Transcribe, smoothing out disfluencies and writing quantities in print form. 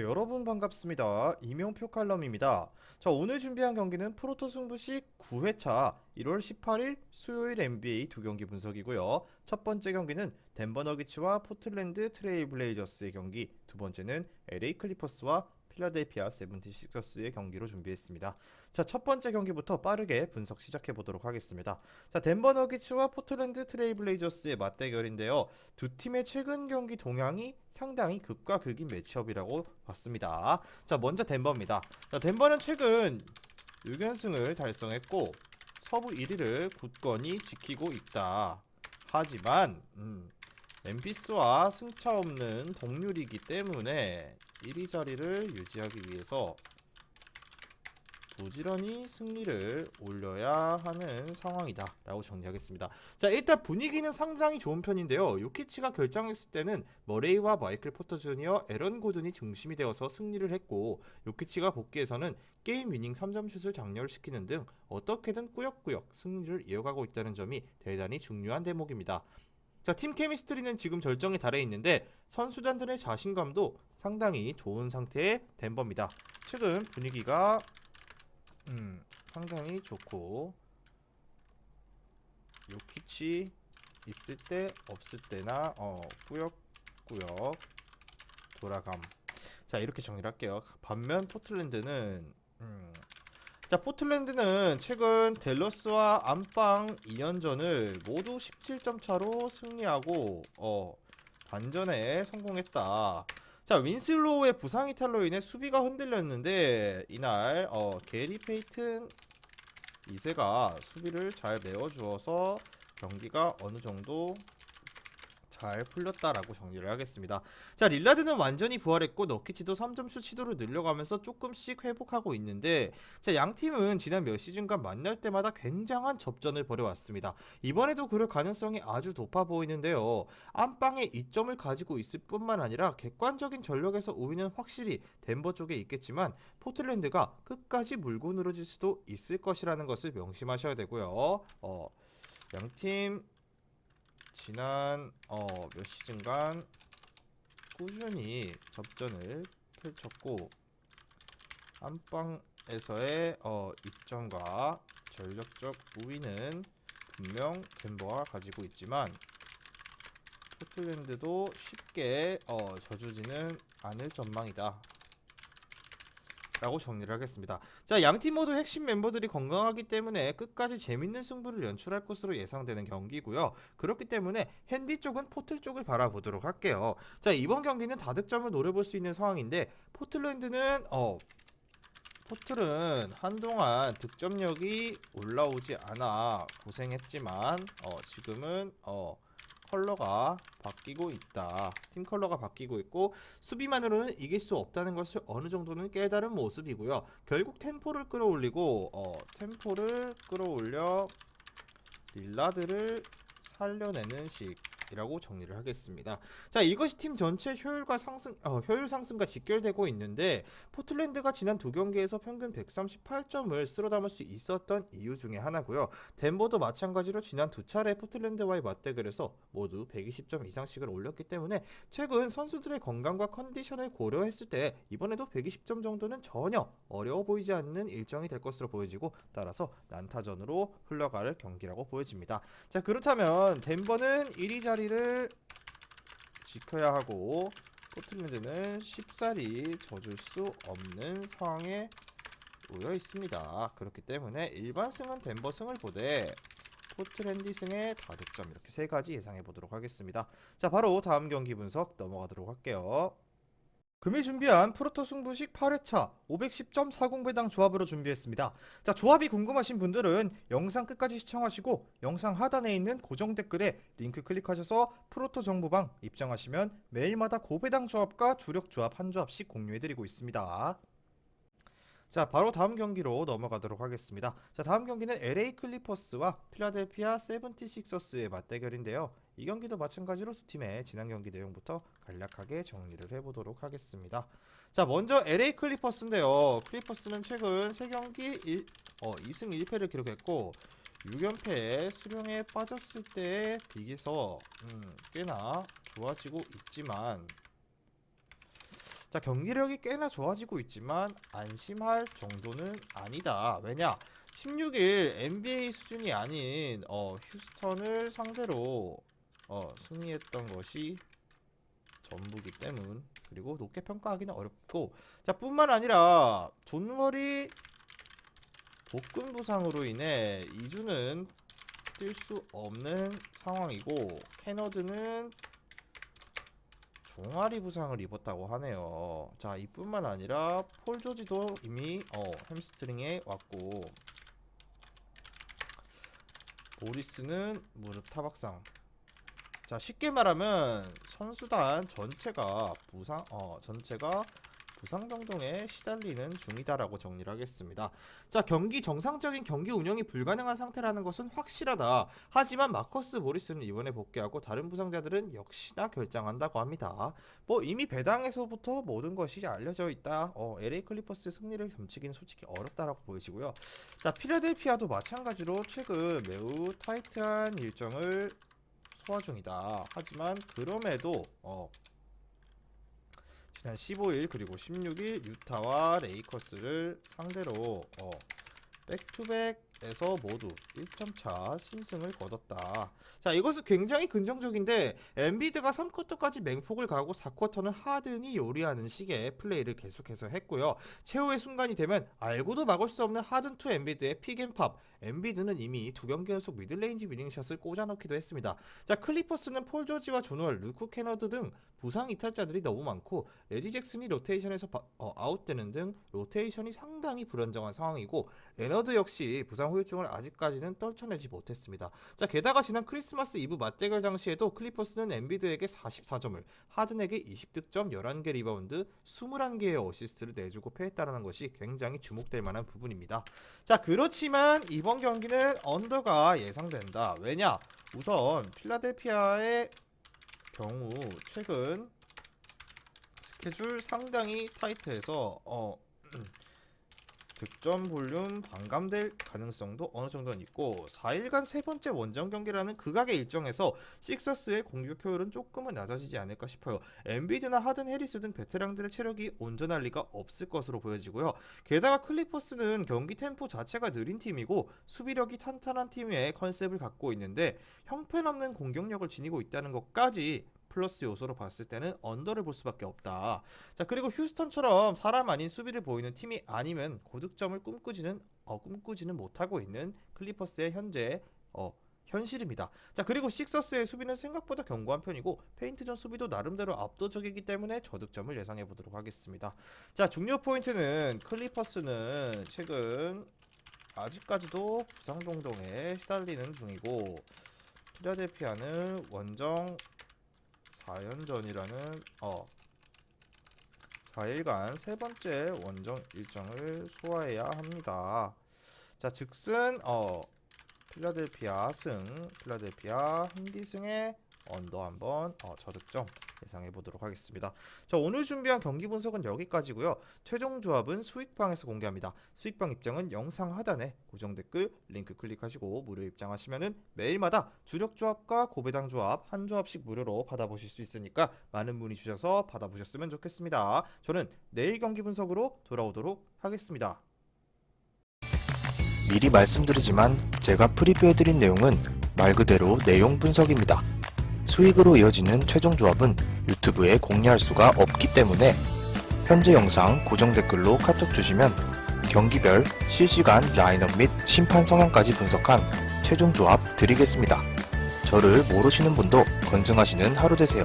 여러분 반갑습니다. 이명표 칼럼입니다. 오늘 준비한 경기는 프로토 승부식 9회차 1월 18일 수요일 NBA 두 경기 분석이고요. 첫 번째 경기는 덴버 너기츠와 포틀랜드 트레일 블레이저스의 경기, 두 번째는 LA 클리퍼스와 필라델피아 세븐티식서스의 경기로 준비했습니다. 첫 번째 경기부터 빠르게 분석 시작해 보도록 하겠습니다. 덴버 너기츠와 포틀랜드 트레일 블레이저스의 맞대결인데요. 두 팀의 최근 경기 동향이 상당히 극과 극인 매치업이라고 봤습니다. 먼저 덴버입니다. 덴버는 최근 6연승을 달성했고 서부 1위를 굳건히 지키고 있다. 하지만 멤피스와 승차 없는 동률이기 때문에 1위 자리를 유지하기 위해서 부지런히 승리를 올려야 하는 상황이다 라고 정리하겠습니다. 일단 분위기는 상당히 좋은 편인데요. 요키치가 결정했을 때는 머레이와 마이클 포터 주니어, 에런 고든이 중심이 되어서 승리를 했고, 요키치가 복귀해서는 게임 위닝 3점슛을 장렬시키는 등 어떻게든 꾸역꾸역 승리를 이어가고 있다는 점이 대단히 중요한 대목입니다. 팀 케미스트리는 지금 절정에 달해 있는데 선수단들의 자신감도 상당히 좋은 상태의 덴버입니다. 최근 분위기가 상당히 좋고, 요키치 있을 때 없을 때나 꾸역꾸역 돌아감. 이렇게 정리를 할게요. 반면 포틀랜드는 최근 댈러스와 안방 2연전을 모두 17점 차로 승리하고 반전에 성공했다. 윈슬로우의 부상 이탈로 인해 수비가 흔들렸는데 이날 게리 페이튼 2세가 수비를 잘 메워주어서 경기가 어느 정도 잘 풀렸다라고 정리를 하겠습니다. 릴라드는 완전히 부활했고 너키치도 3점슛 시도를 늘려가면서 조금씩 회복하고 있는데, 양 팀은 지난 몇 시즌간 만날 때마다 굉장한 접전을 벌여왔습니다. 이번에도 그럴 가능성이 아주 높아 보이는데요. 안방에 이점을 가지고 있을 뿐만 아니라 객관적인 전력에서 우위는 확실히 덴버 쪽에 있겠지만 포틀랜드가 끝까지 물고 늘어질 수도 있을 것이라는 것을 명심하셔야 되고요. 양팀 지난 몇 시즌간 꾸준히 접전을 펼쳤고, 안방에서의 이점과 전력적 우위는 분명 덴버가 가지고 있지만 포틀랜드도 쉽게 져주지는 않을 전망이다 라고 정리를 하겠습니다. 양팀 모두 핵심 멤버들이 건강하기 때문에 끝까지 재밌는 승부를 연출할 것으로 예상되는 경기고요. 그렇기 때문에 핸디 쪽은 포틀 쪽을 바라보도록 할게요. 이번 경기는 다득점을 노려볼 수 있는 상황인데, 포틀은 한동안 득점력이 올라오지 않아 고생했지만 지금은 컬러가 바뀌고 있다. 팀 컬러가 바뀌고 있고, 수비만으로는 이길 수 없다는 것을 어느 정도는 깨달은 모습이고요. 결국 템포를 끌어올려 릴라드를 살려내는 식이라고 정리를 하겠습니다. 이것이 팀 전체 효율 상승과 직결되고 있는데, 포틀랜드가 지난 두 경기에서 평균 138점을 쓸어 담을 수 있었던 이유 중에 하나고요. 덴버도 마찬가지로 지난 두 차례 포틀랜드와의 맞대결에서 모두 120점 이상씩을 올렸기 때문에 최근 선수들의 건강과 컨디션을 고려했을 때 이번에도 120점 정도는 전혀 어려워 보이지 않는 일정이 될 것으로 보여지고, 따라서 난타전으로 흘러갈 경기라고 보여집니다. 그렇다면 덴버는 1위 자리를 지켜야 하고 포틀랜드는 쉽사리 져줄 수 없는 상황에 놓여 있습니다. 그렇기 때문에 일반 승은 덴버 승을 보되 포틀랜드 승의 다득점, 이렇게 세 가지 예상해 보도록 하겠습니다. 바로 다음 경기 분석 넘어가도록 할게요. 금일 준비한 프로토 승부식 8회차 510.40배당 조합으로 준비했습니다. 조합이 궁금하신 분들은 영상 끝까지 시청하시고 영상 하단에 있는 고정 댓글에 링크 클릭하셔서 프로토 정보방 입장하시면 매일마다 고배당 조합과 주력 조합 한 조합씩 공유해드리고 있습니다. 바로 다음 경기로 넘어가도록 하겠습니다. 다음 경기는 LA 클리퍼스와 필라델피아 세븐티식서스의 맞대결인데요. 이 경기도 마찬가지로 두 팀의 지난 경기 내용부터 간략하게 정리를 해보도록 하겠습니다. 먼저 LA 클리퍼스인데요. 클리퍼스는 최근 3경기 2승 1패를 기록했고 6연패에 수령에 빠졌을 때에 비해서 꽤나 좋아지고 있지만, 자, 경기력이 꽤나 좋아지고 있지만 안심할 정도는 아니다. 왜냐? 16일 NBA 수준이 아닌 휴스턴을 상대로 승리했던 것이 전부기 때문. 그리고 높게 평가하기는 어렵고, 자, 뿐만 아니라 존월이 복근 부상으로 인해 2주는 뛸 수 없는 상황이고, 캐너드는 종아리 부상을 입었다고 하네요. 자, 이뿐만 아니라 폴 조지도 이미 햄스트링에 왔고, 보리스는 무릎 타박상. 자, 쉽게 말하면 선수단 전체가 부상 병동에 시달리는 중이다라고 정리를 하겠습니다. 자, 정상적인 경기 운영이 불가능한 상태라는 것은 확실하다. 하지만 마커스 모리스는 이번에 복귀하고 다른 부상자들은 역시나 결장한다고 합니다. 뭐 이미 배당에서부터 모든 것이 알려져 있다. LA 클리퍼스의 승리를 점치기는 솔직히 어렵다라고 보여지고요. 자, 필라델피아도 마찬가지로 최근 매우 타이트한 일정을 소화 중이다. 하지만 그럼에도 지난 15일 그리고 16일 유타와 레이커스를 상대로 백투백에서 모두 1점차 신승을 거뒀다. 자, 이것은 굉장히 긍정적인데, 엔비드가 3쿼터까지 맹폭을 가고 4쿼터는 하든이 요리하는 식의 플레이를 계속해서 했고요. 최후의 순간이 되면 알고도 막을 수 없는 하든 투 엔비드의 픽앤팝. 엔비드는 이미 2경기 연속 미들레인지 위닝샷을 꽂아넣기도 했습니다. 자, 클리퍼스는 폴 조지와 존월, 루크 캐너드 등 부상 이탈자들이 너무 많고, 레지 잭슨이 로테이션에서 아웃되는 등 로테이션이 상당히 불안정한 상황이고, 레너드 역시 부상 후유증을 아직까지는 떨쳐내지 못했습니다. 자, 게다가 지난 크리스마스 이브 맞대결 당시에도 클리퍼스는 엔비드에게 44점을, 하든에게 20득점, 11개 리바운드, 21개의 어시스트를 내주고 패했다는 것이 굉장히 주목될 만한 부분입니다. 자, 그렇지만 이번 경기는 언더가 예상된다. 왜냐? 우선 필라델피아의 경우 최근 스케줄 상당히 타이트해서 득점 볼륨 반감될 가능성도 어느 정도는 있고, 4일간 세 번째 원정 경기라는 극악의 일정에서 식서스의 공격 효율은 조금은 낮아지지 않을까 싶어요. 엔비드나 하든, 해리스 등 베테랑들의 체력이 온전할 리가 없을 것으로 보여지고요. 게다가 클리퍼스는 경기 템포 자체가 느린 팀이고 수비력이 탄탄한 팀의 컨셉을 갖고 있는데, 형편없는 공격력을 지니고 있다는 것까지 플러스 요소로 봤을 때는 언더를 볼 수밖에 없다. 자, 그리고 휴스턴처럼 사람 아닌 수비를 보이는 팀이 아니면 고득점을 꿈꾸지는 못하고 있는 클리퍼스의 현재 현실입니다. 자, 그리고 식서스의 수비는 생각보다 견고한 편이고 페인트존 수비도 나름대로 압도적이기 때문에 저득점을 예상해 보도록 하겠습니다. 자, 중요 포인트는 클리퍼스는 최근 아직까지도 부상 동동에 시달리는 중이고, 필라델피아는 원정 4연전이라는 4일간 세 번째 원정 일정을 소화해야 합니다. 자, 즉슨 필라델피아 힌디승의 언더 한번 저득점 예상해 보도록 하겠습니다. 자, 오늘 준비한 경기 분석은 여기까지고요. 최종 조합은 수익방에서 공개합니다. 수익방 입장은 영상 하단에 고정 댓글 링크 클릭하시고 무료 입장하시면은 매일마다 주력 조합과 고배당 조합 한 조합씩 무료로 받아보실 수 있으니까 많은 문의 주셔서 받아보셨으면 좋겠습니다. 저는 내일 경기 분석으로 돌아오도록 하겠습니다. 미리 말씀드리지만 제가 프리뷰해드린 내용은 말 그대로 내용 분석입니다. 수익으로 이어지는 최종 조합은 유튜브에 공개할 수가 없기 때문에 현재 영상 고정 댓글로 카톡 주시면 경기별 실시간 라인업 및 심판 성향까지 분석한 최종 조합 드리겠습니다. 저를 모르시는 분도 건승하시는 하루 되세요.